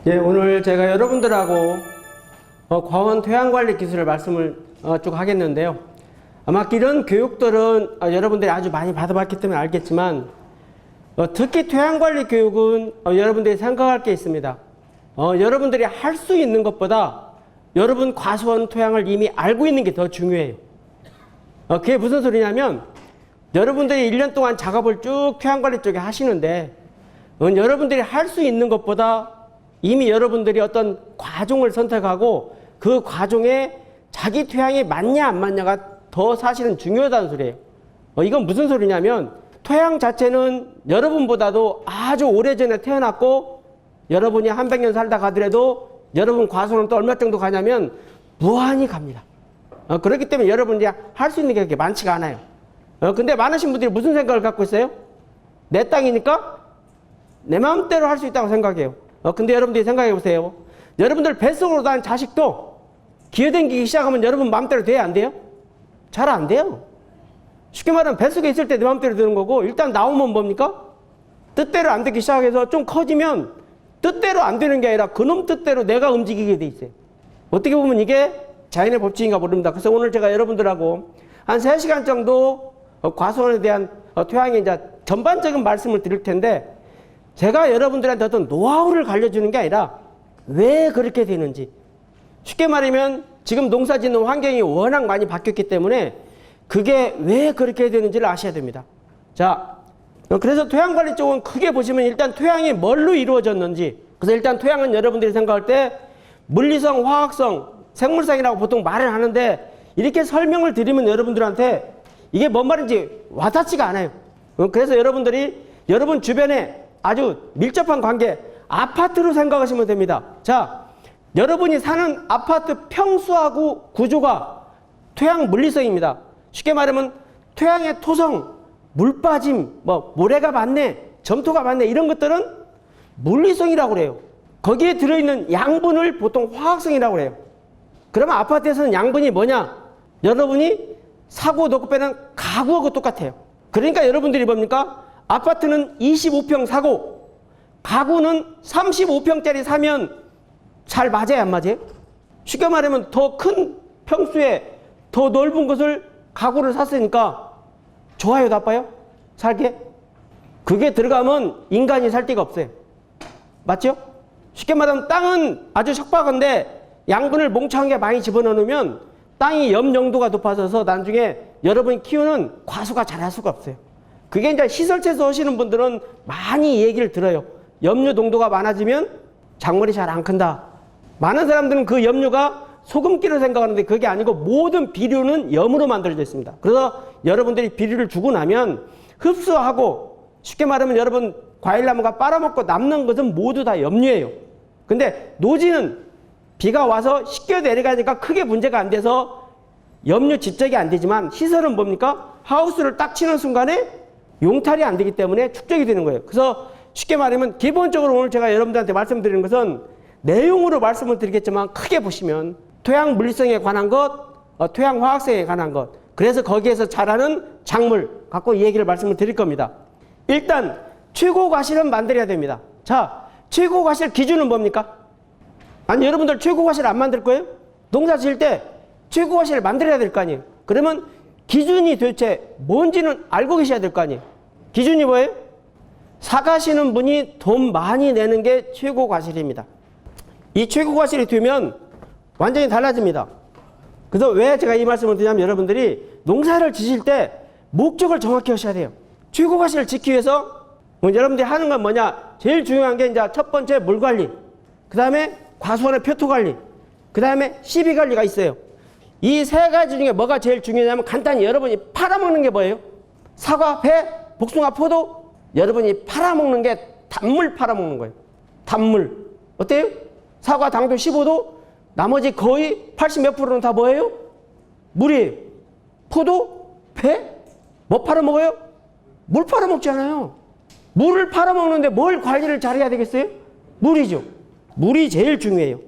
예, 오늘 제가 여러분들하고 과원 토양관리 기술을 말씀을 쭉 하겠는데요. 아마 이런 교육들은 여러분들이 아주 많이 받아봤기 때문에 알겠지만 특히 토양관리 교육은 여러분들이 생각할 게 있습니다. 여러분들이 할 수 있는 것보다 여러분 과수원 토양을 이미 알고 있는 게 더 중요해요. 그게 무슨 소리냐면 여러분들이 1년 동안 작업을 쭉 토양관리 쪽에 하시는데 여러분들이 할 수 있는 것보다 이미 여러분들이 어떤 과종을 선택하고 그 과종에 자기 토양이 맞냐 안 맞냐가 더 사실은 중요하다는 소리예요. 이건 무슨 소리냐면 토양 자체는 여러분보다도 아주 오래전에 태어났고 여러분이 한 100년 살다 가더라도 여러분 과수원은 또 얼마 정도 가냐면 무한히 갑니다. 그렇기 때문에 여러분이 할 수 있는 게 그렇게 많지가 않아요. 근데 많으신 분들이 무슨 생각을 갖고 있어요? 내 땅이니까 내 마음대로 할 수 있다고 생각해요. 근데 여러분들이 생각해 보세요. 여러분들 뱃속으로 난 자식도 기어다니기 시작하면 여러분 마음대로 돼야 안 돼요? 잘 안 돼요. 쉽게 말하면 뱃속에 있을 때 내 마음대로 되는 거고 일단 나오면 뭡니까? 뜻대로 안 되기 시작해서 좀 커지면 뜻대로 안 되는 게 아니라 그놈 뜻대로 내가 움직이게 돼 있어요. 어떻게 보면 이게 자연의 법칙인가 모릅니다. 그래서 오늘 제가 여러분들하고 한 3시간 정도 과수원에 대한 토양의 이제 전반적인 말씀을 드릴 텐데 제가 여러분들한테 어떤 노하우를 알려주는 게 아니라 왜 그렇게 되는지, 쉽게 말하면 지금 농사 짓는 환경이 워낙 많이 바뀌었기 때문에 그게 왜 그렇게 되는지를 아셔야 됩니다. 자, 그래서 토양관리 쪽은 크게 보시면 일단 토양이 뭘로 이루어졌는지, 그래서 일단 토양은 여러분들이 생각할 때 물리성, 화학성, 생물성이라고 보통 말을 하는데 이렇게 설명을 드리면 여러분들한테 이게 뭔 말인지 와닿지가 않아요. 그래서 여러분들이 여러분 주변에 아주 밀접한 관계, 아파트로 생각하시면 됩니다. 자, 여러분이 사는 아파트 평수하고 구조가 토양 물리성입니다. 쉽게 말하면 토양의 토성, 물 빠짐, 모래가 많네, 점토가 많네, 이런 것들은 물리성이라고 그래요. 거기에 들어있는 양분을 보통 화학성이라고 그래요. 그러면 아파트에서는 양분이 뭐냐? 여러분이 사고 넣고 빼는 가구하고 똑같아요. 그러니까 여러분들이 뭡니까? 아파트는 25평 사고 가구는 35평짜리 사면 잘 맞아요, 안 맞아요? 쉽게 말하면 더 큰 평수에 더 넓은 것을 가구를 샀으니까 좋아요, 나빠요? 살게? 그게 들어가면 인간이 살 데가 없어요. 맞죠? 쉽게 말하면 땅은 아주 척박한데 양분을 몽창하게 많이 집어넣으면 땅이 염영도가 높아져서 나중에 여러분이 키우는 과수가 잘 할 수가 없어요. 그게 이제 시설체에서 하시는 분들은 많이 얘기를 들어요. 염류 농도가 많아지면 작물이 잘 안 큰다. 많은 사람들은 그 염류가 소금기로 생각하는데 그게 아니고 모든 비료는 염으로 만들어져 있습니다. 그래서 여러분들이 비료를 주고 나면 흡수하고, 쉽게 말하면 여러분 과일나무가 빨아먹고 남는 것은 모두 다 염류예요. 근데 노지는 비가 와서 씻겨 내려가니까 크게 문제가 안 돼서 염류 집적이 안 되지만 시설은 뭡니까? 하우스를 딱 치는 순간에 용탈이 안 되기 때문에 축적이 되는 거예요. 그래서 쉽게 말하면 기본적으로 오늘 제가 여러분들한테 말씀드리는 것은 내용으로 말씀을 드리겠지만 크게 보시면 토양 물리성에 관한 것, 토양 화학성에 관한 것, 그래서 거기에서 자라는 작물 갖고 이 얘기를 말씀을 드릴 겁니다. 일단 최고 과실은 만들어야 됩니다. 자, 최고 과실 기준은 뭡니까? 아니, 여러분들 최고 과실 안 만들 거예요? 농사 지을 때 최고 과실을 만들어야 될 거 아니에요? 그러면 기준이 도대체 뭔지는 알고 계셔야 될 거 아니에요? 기준이 뭐예요? 사가시는 분이 돈 많이 내는 게 최고 과실입니다. 이 최고 과실이 되면 완전히 달라집니다. 그래서 왜 제가 이 말씀을 드리냐면 여러분들이 농사를 지실 때 목적을 정확히 하셔야 돼요. 최고 과실을 지키기 위해서 여러분들이 하는 건 뭐냐? 제일 중요한 게 이제 첫 번째 물 관리, 그 다음에 과수원의 표토 관리, 그 다음에 시비 관리가 있어요. 이 세 가지 중에 뭐가 제일 중요하냐면 간단히 여러분이 팔아먹는 게 뭐예요? 사과, 배, 복숭아, 포도. 여러분이 팔아먹는 게 단물 팔아먹는 거예요. 단물. 어때요? 사과 당도 15도, 나머지 거의 80 몇 프로는 다 뭐예요? 물이에요. 포도, 배, 뭐 팔아먹어요? 물 팔아먹잖아요. 물을 팔아먹는데 뭘 관리를 잘해야 되겠어요? 물이죠. 물이 제일 중요해요.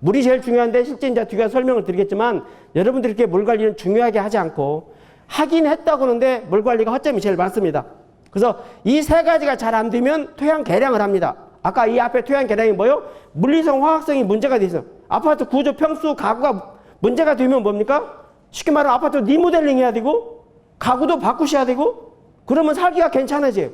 물이 제일 중요한데 실제 이제 뒤에 설명을 드리겠지만 여러분들이 이렇게 물 관리는 중요하게 하지 않고 하긴 했다고 하는데 물 관리가 허점이 제일 많습니다. 그래서 이 세 가지가 잘 안 되면 토양 개량을 합니다. 아까 이 앞에 토양 계량이 뭐요? 물리성, 화학성이 문제가 돼 있어. 아파트 구조, 평수, 가구가 문제가 되면 뭡니까? 쉽게 말하면 아파트 리모델링 해야 되고 가구도 바꾸셔야 되고 그러면 살기가 괜찮아져요.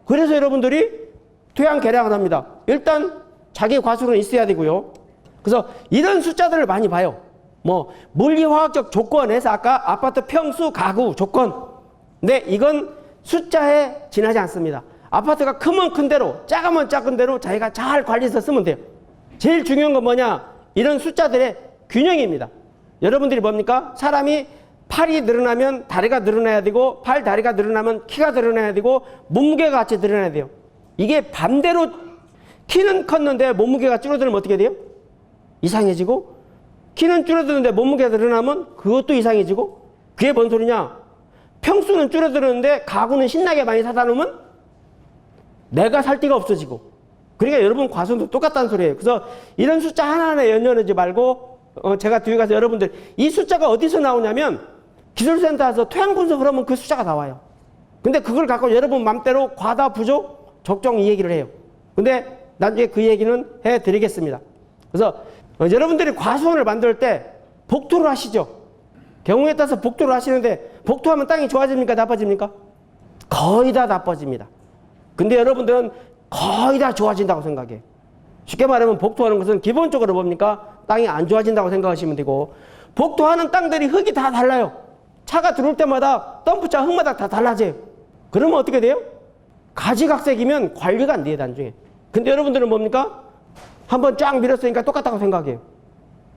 그래서 여러분들이 토양 계량을 합니다. 일단 자기 과수는 있어야 되고요. 그래서 이런 숫자들을 많이 봐요. 뭐 물리화학적 조건에서 아까 아파트 평수, 가구 조건. 근데 이건 숫자에 지나지 않습니다. 아파트가 크면 큰 대로, 작으면 작은 대로 자기가 잘 관리해서 쓰면 돼요. 제일 중요한 건 뭐냐? 이런 숫자들의 균형입니다. 여러분들이 뭡니까? 사람이 팔이 늘어나면 다리가 늘어나야 되고 팔, 다리가 늘어나면 키가 늘어나야 되고 몸무게가 같이 늘어나야 돼요. 이게 반대로 키는 컸는데 몸무게가 줄어들면 어떻게 돼요? 이상해지고 키는 줄어드는데 몸무게가 늘어나면 그것도 이상해지고 그게 뭔 소리냐? 평수는 줄어드는데 가구는 신나게 많이 사다 놓으면 내가 살 데가 없어지고 그러니까 여러분 과수도 똑같다는 소리예요. 그래서 이런 숫자 하나하나 연연하지 말고 제가 뒤에 가서 여러분들 이 숫자가 어디서 나오냐면 기술센터에서 토양 분석을 하면 그 숫자가 나와요. 근데 그걸 갖고 여러분 맘대로 과다, 부족, 적정 이 얘기를 해요. 근데 나중에 그 얘기는 해드리겠습니다. 그래서 여러분들이 과수원을 만들 때 복토를 하시죠. 경우에 따라서 복토를 하시는데 복토하면 땅이 좋아집니까? 나빠집니까? 거의 다 나빠집니다. 근데 여러분들은 거의 다 좋아진다고 생각해요. 쉽게 말하면 복토하는 것은 기본적으로 뭡니까? 땅이 안 좋아진다고 생각하시면 되고 복토하는 땅들이 흙이 다 달라요. 차가 들어올 때마다 덤프차 흙마다 다 달라져요. 그러면 어떻게 돼요? 가지각색이면 관리가 안 돼요, 나중에. 근데 여러분들은 뭡니까? 한번 쫙 밀었으니까 똑같다고 생각해요.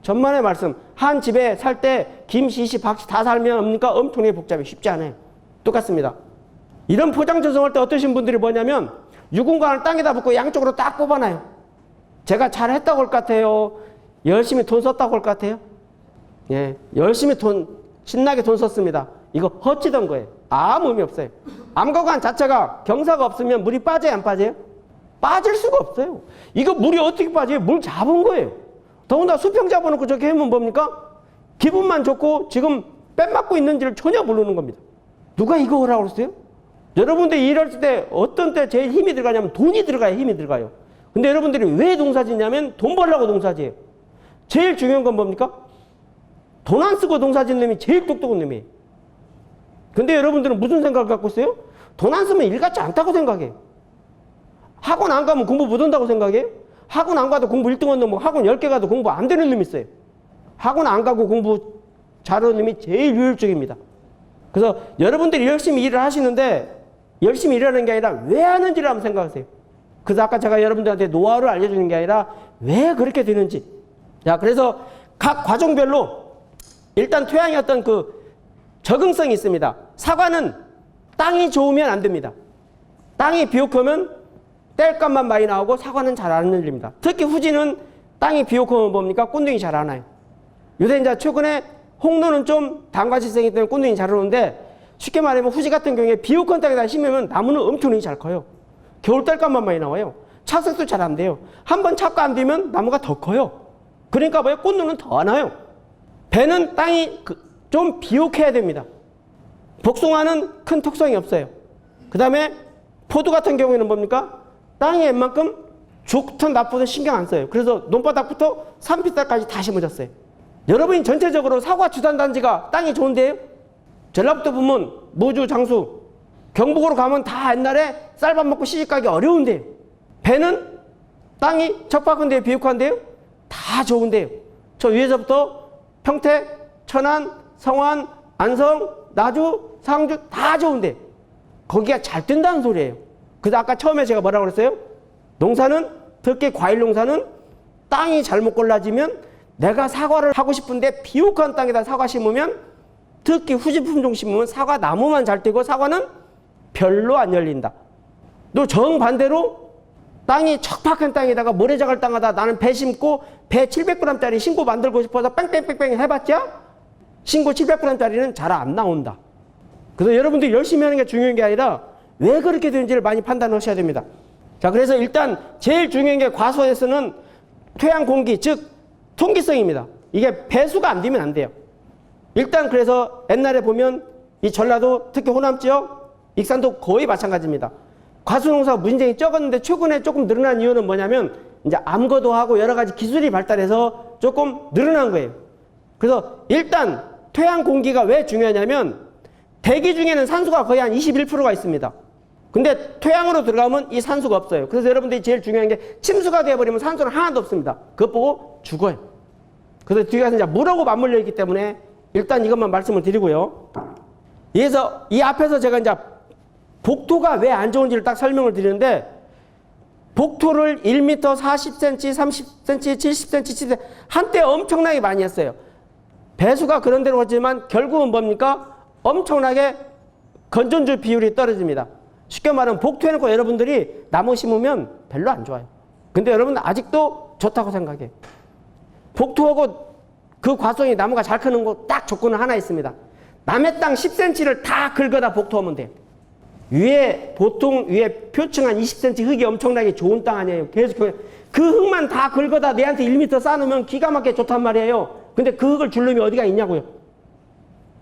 전만의 말씀. 한 집에 살 때 김씨, 씨, 박씨 다 살면 뭡니까? 엄청나게 복잡해. 쉽지 않아요. 똑같습니다. 이런 포장 조성할 때 어떠신 분들이 뭐냐면 유분관을 땅에다 붓고 양쪽으로 딱 뽑아놔요. 제가 잘했다고 할 것 같아요? 열심히 돈 썼다고 할 것 같아요? 예, 열심히 신나게 돈 썼습니다. 이거 헛지던 거예요. 아무 의미 없어요. 암거관 자체가 경사가 없으면 물이 빠져요, 안 빠져요? 빠질 수가 없어요. 이거 물이 어떻게 빠져요? 물 잡은 거예요. 더군다나 수평 잡아놓고 저렇게 하면 뭡니까? 기분만 좋고 지금 뺨 맞고 있는지를 전혀 모르는 겁니다. 누가 이거 하라고 그랬어요? 여러분들이 일할 때 어떤 때 제일 힘이 들어가냐면 돈이 들어가야 힘이 들어가요. 근데 여러분들이 왜 농사짓냐면 돈 벌려고 농사지어요. 제일 중요한 건 뭡니까? 돈 안 쓰고 농사짓는 놈이 제일 똑똑한 놈이에요. 근데 여러분들은 무슨 생각을 갖고 있어요? 돈 안 쓰면 일 같지 않다고 생각해요. 학원 안 가면 공부 못 한다고 생각해요? 학원 안 가도 공부 1등 하는 놈, 학원 10개 가도 공부 안 되는 놈이 있어요. 학원 안 가고 공부 잘하는 놈이 제일 효율적입니다. 그래서 여러분들이 열심히 일을 하시는데 열심히 일하는 게 아니라 왜 하는지를 한번 생각하세요. 그래서 아까 제가 여러분들한테 노하우를 알려주는 게 아니라 왜 그렇게 되는지. 자, 그래서 각 과정별로 일단 토양의 어떤 그 적응성이 있습니다. 사과는 땅이 좋으면 안 됩니다. 땅이 비옥하면 땔감만 많이 나오고 사과는 잘 안 열립니다. 특히 후지는 땅이 비옥하면 뭡니까? 꽃눈이 잘 안 와요. 요새 이제 최근에 홍로는 좀 단과실성이기 때문에 꽃눈이 잘 오는데 쉽게 말하면 후지 같은 경우에 비옥한 땅에다 심으면 나무는 엄청나게 잘 커요. 겨울 땔감만 많이 나와요. 착색도 잘 안 돼요. 한번 착과 안 되면 나무가 더 커요. 그러니까 뭐예요? 꽃눈은 더 안 와요. 배는 땅이 좀 비옥해야 됩니다. 복숭아는 큰 특성이 없어요. 그 다음에 포도 같은 경우에는 뭡니까? 땅이 웬만큼 좋든 나쁘든 신경 안 써요. 그래서 논바닥부터 산비탈까지 다 심어졌어요. 여러분이 전체적으로 사과 주산단지가 땅이 좋은데요? 전라북도 보면 무주, 장수, 경북으로 가면 다 옛날에 쌀밥 먹고 시집가기 어려운데요. 배는 땅이 척박한데요, 비옥한데요? 다 좋은데요. 저 위에서부터 평택, 천안, 성안, 안성, 나주, 상주 다 좋은데 거기가 잘 뜬다는 소리예요. 그래서 아까 처음에 제가 뭐라고 그랬어요? 농사는, 특히 과일 농사는 땅이 잘못 골라지면 내가 사과를 하고 싶은데 비옥한 땅에다 사과 심으면 특히 후지 품종 심으면 사과 나무만 잘 뜨고 사과는 별로 안 열린다. 또 정반대로 땅이 척박한 땅에다가 모래자갈 땅에다 나는 배 심고 배 700g짜리 신고 만들고 싶어서 뺑뺑뺑뺑 해봤자 신고 700g짜리는 잘 안 나온다. 그래서 여러분들이 열심히 하는 게 중요한 게 아니라 왜 그렇게 되는지를 많이 판단하셔야 됩니다. 자, 그래서 일단 제일 중요한 게 과수원에서는 토양 공기, 즉 통기성입니다. 이게 배수가 안 되면 안 돼요. 일단 그래서 옛날에 보면 이 전라도 특히 호남 지역, 익산도 거의 마찬가지입니다. 과수농사가 무진장이 적었는데 최근에 조금 늘어난 이유는 뭐냐면 이제 암거도 하고 여러 가지 기술이 발달해서 조금 늘어난 거예요. 그래서 일단 토양 공기가 왜 중요하냐면 대기 중에는 산소가 거의 한 21%가 있습니다. 근데 토양으로 들어가면 이 산소가 없어요. 그래서 여러분들이 제일 중요한 게 침수가 되어버리면 산소는 하나도 없습니다. 그것 보고 죽어요. 그래서 뒤에 가서 이제 물하고 맞물려 있기 때문에 일단 이것만 말씀을 드리고요. 그래서 이 앞에서 제가 이제 복토가 왜 안 좋은지를 딱 설명을 드리는데 복토를 1m 40cm, 30cm, 70cm, 70cm 한때 엄청나게 많이 했어요. 배수가 그런 대로 하지만 결국은 뭡니까? 엄청나게 건전주 비율이 떨어집니다. 쉽게 말하면 복토해놓고 여러분들이 나무 심으면 별로 안 좋아요. 근데 여러분들 아직도 좋다고 생각해요. 복토하고 그 과수원이 나무가 잘 크는 거 딱 조건은 하나 있습니다. 남의 땅 10cm를 다 긁어다 복토하면 돼요. 보통 위에 표층 한 20cm 흙이 엄청나게 좋은 땅 아니에요. 계속 그 흙만 다 긁어다 내한테 1m 쌓아놓으면 기가 막히게 좋단 말이에요. 근데 그 흙을 줄 놈이 어디가 있냐고요.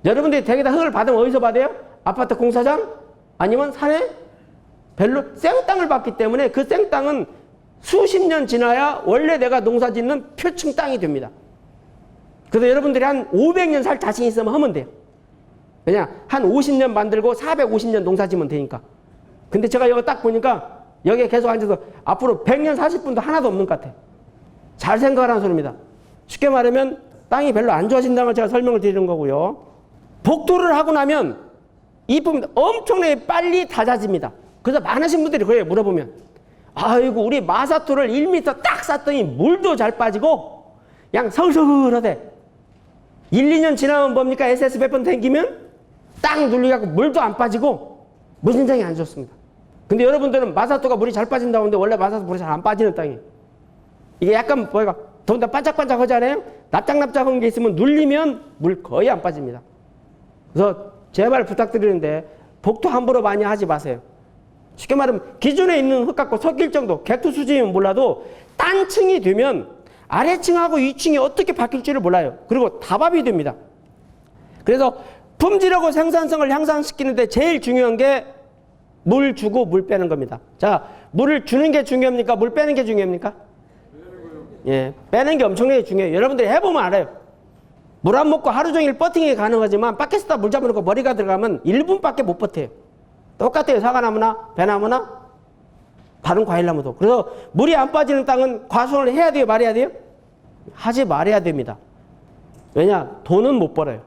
여러분들이 댁에다 흙을 받으면 어디서 받아요? 아파트 공사장? 아니면 산에? 별로 생땅을 받기 때문에 그 생땅은 수십 년 지나야 원래 내가 농사 짓는 표층 땅이 됩니다. 그래서 여러분들이 한 500년 살 자신 있으면 하면 돼요. 그냥 한 50년 만들고 450년 농사 지면 되니까. 근데 제가 여기 딱 보니까 여기에 계속 앉아서 앞으로 100년 사실 분도 하나도 없는 것 같아요. 잘 생각하라는 소리입니다. 쉽게 말하면 땅이 별로 안 좋아진다는 걸 제가 설명을 드리는 거고요. 복토를 하고 나면 이 부분 엄청나게 빨리 잦아집니다. 그래서 많으신 분들이 그래요. 물어보면 아이고 우리 마사토를 1m 딱 쌌더니 물도 잘 빠지고 그냥 서글서글하대. 1, 2년 지나면 뭡니까? SS 몇 번 댕기면 땅 눌리갖고 물도 안 빠지고 무진장이 안 좋습니다. 근데 여러분들은 마사토가 물이 잘 빠진다고 하는데 원래 마사토 물이 잘 안 빠지는 땅이에요. 이게 약간 뭐가 더군다 반짝반짝 하잖아요. 납작납작한 게 있으면 눌리면 물 거의 안 빠집니다. 그래서 제발 부탁드리는데 복토 함부로 많이 하지 마세요. 쉽게 말하면 기존에 있는 흙 갖고 섞일 정도 객투 수준이면 몰라도 딴층이 되면 아래층하고 위층이 어떻게 바뀔지를 몰라요. 그리고 다밥이 됩니다. 그래서 품질하고 생산성을 향상시키는데 제일 중요한 게 물 주고 물 빼는 겁니다. 자, 물을 주는 게 중요합니까? 물 빼는 게 중요합니까? 예, 빼는 게 엄청나게 중요해요. 여러분들이 해보면 알아요. 물 안 먹고 하루 종일 버팅이 가능하지만 밖에서다 물 잡아놓고 머리가 들어가면 1분밖에 못 버텨요. 똑같아요. 사과나무나 배나무나 다른 과일나무도. 그래서 물이 안 빠지는 땅은 과수원을 해야 돼요? 말해야 돼요? 하지 말아야 됩니다. 왜냐? 돈은 못 벌어요.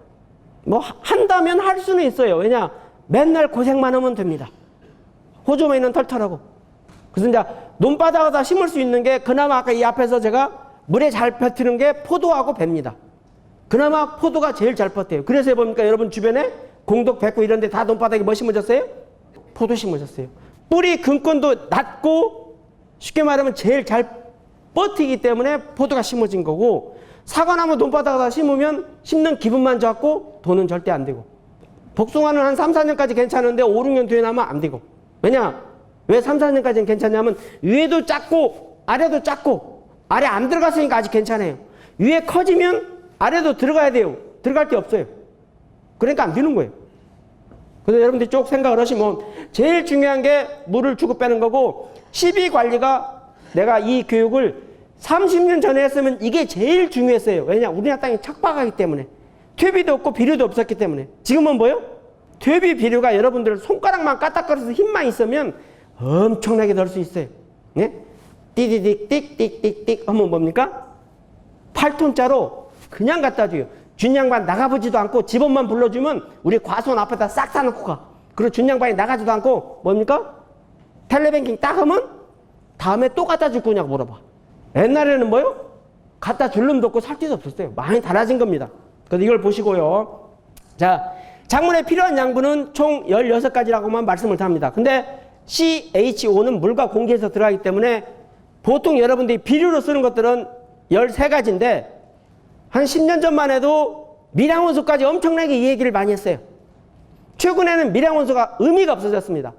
뭐 한다면 할 수는 있어요. 왜냐? 맨날 고생만 하면 됩니다. 호주머니는 있는 털털하고. 그래서 이제 논바닥에다 심을 수 있는 게 그나마 아까 이 앞에서 제가 물에 잘 버티는 게 포도하고 배입니다. 그나마 포도가 제일 잘 버텨요. 그래서 해보니까 여러분 주변에 공덕, 백구 이런 데 다 논바닥에 뭐 심어졌어요? 포도 심어졌어요. 뿌리 근권도 낮고 쉽게 말하면 제일 잘 버티기 때문에 포도가 심어진 거고 사과나무 논바닥에다 심으면 심는 기분만 좋았고 돈은 절대 안 되고 복숭아는 한 3, 4년까지 괜찮은데 5, 6년 뒤에 나면 안 되고 왜냐? 왜 3, 4년까지는 괜찮냐면 위에도 작고 아래도 작고 아래 안 들어갔으니까 아직 괜찮아요. 위에 커지면 아래도 들어가야 돼요. 들어갈 게 없어요. 그러니까 안 되는 거예요. 그래서 여러분들이 쭉 생각을 하시면 제일 중요한 게 물을 주고 빼는 거고 시비 관리가 내가 이 교육을 30년 전에 했으면 이게 제일 중요했어요. 왜냐? 우리나라 땅이 척박하기 때문에 퇴비도 없고 비료도 없었기 때문에 지금은 뭐요? 퇴비 비료가 여러분들 손가락만 까딱거려서 힘만 있으면 엄청나게 넣을 수 있어요. 예? 띠디딕 띡띡띡띡 하면 뭡니까? 8톤짜로 그냥 갖다 줘요. 준양반 나가보지도 않고 집원만 불러주면 우리 과수원 앞에다 싹 사놓고 가. 그리고 준양반이 나가지도 않고 뭡니까? 텔레뱅킹 딱 하면 다음에 또 갖다 줄 거냐고 물어봐. 옛날에는 뭐요? 갖다 줄 놈도 없고 살 데도 없었어요. 많이 달라진 겁니다. 그래서 이걸 보시고요. 자, 작물에 필요한 양분은 총 16가지라고만 말씀을 합니다. 근데 CHO는 물과 공기에서 들어가기 때문에 보통 여러분들이 비료로 쓰는 것들은 13가지인데 한 10년 전만 해도 밀양원소까지 엄청나게 이 얘기를 많이 했어요. 최근에는 밀양원소가 의미가 없어졌습니다.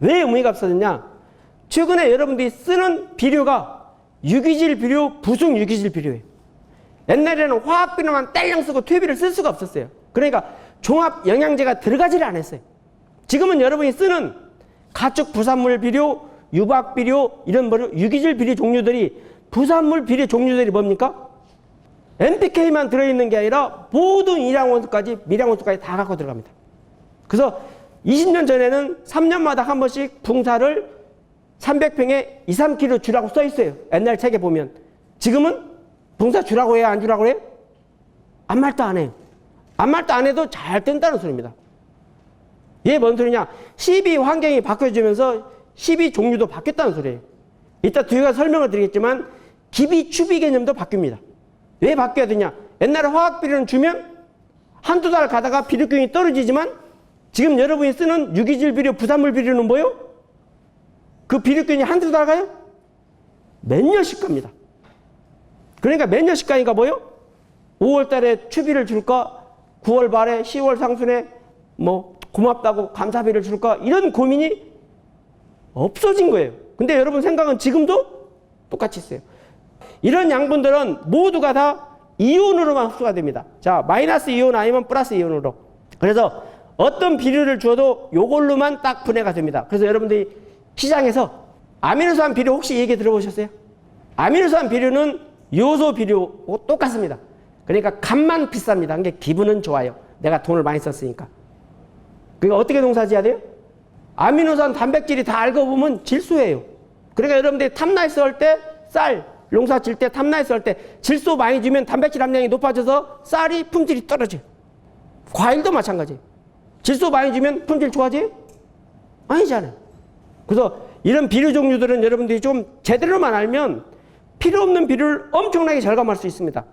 왜 의미가 없어졌냐? 최근에 여러분들이 쓰는 비료가 유기질 비료, 부속 유기질 비료예요. 옛날에는 화학 비료만 딸랑 쓰고 퇴비를 쓸 수가 없었어요. 그러니까 종합 영양제가 들어가지를 않았어요. 지금은 여러분이 쓰는 가축 부산물 비료, 유박 비료, 이런 유기질 비료 종류들이, 부산물 비료 종류들이 뭡니까? NPK만 들어있는 게 아니라 모든 일양원소까지, 밀양원소까지 다 갖고 들어갑니다. 그래서 20년 전에는 3년마다 한 번씩 붕사를 300평에 2, 3kg 주라고 써 있어요. 옛날 책에 보면. 지금은 붕사 주라고 해요? 안 주라고 해요? 아무 말도 안 해요. 아무 말도 안 해도 잘 뜬다는 소리입니다. 이게 뭔 소리냐? 12 환경이 바뀌어지면서 12 종류도 바뀌었다는 소리예요. 이따 뒤에 가서 설명을 드리겠지만 기비, 추비 개념도 바뀝니다. 왜 바뀌어야 되냐? 옛날에 화학 비료는 주면 한두 달 가다가 비료균이 떨어지지만 지금 여러분이 쓰는 유기질 비료, 부산물 비료는 뭐예요? 그 비료균이 한두 달 가요? 몇 년씩 갑니다. 그러니까 몇 년씩 가니까 뭐예요? 5월 달에 추비를 줄까? 9월 말에 10월 상순에 뭐 고맙다고 감사비를 줄까? 이런 고민이 없어진 거예요. 근데 여러분 생각은 지금도 똑같이 있어요. 이런 양분들은 모두가 다 이온으로만 흡수가 됩니다. 자, 마이너스 이온 아니면 플러스 이온으로. 그래서 어떤 비료를 줘도 이걸로만 딱 분해가 됩니다. 그래서 여러분들이 시장에서 아미노산 비료 혹시 얘기 들어보셨어요? 아미노산 비료는 요소 비료하고 똑같습니다. 그러니까 값만 비쌉니다. 그러니까 기분은 좋아요. 내가 돈을 많이 썼으니까. 그러니까 어떻게 농사지어야 돼요? 아미노산 단백질이 다 알고 보면 질소예요. 그러니까 여러분들이 탑나이스 할 때 쌀, 농사 질 때 탑나이스 할 때 질소 많이 주면 단백질 함량이 높아져서 쌀이 품질이 떨어져요. 과일도 마찬가지예요. 질소 많이 주면 품질 좋아져요? 아니잖아요. 그래서 이런 비료 종류들은 여러분들이 좀 제대로만 알면 필요 없는 비료를 엄청나게 절감할 수 있습니다.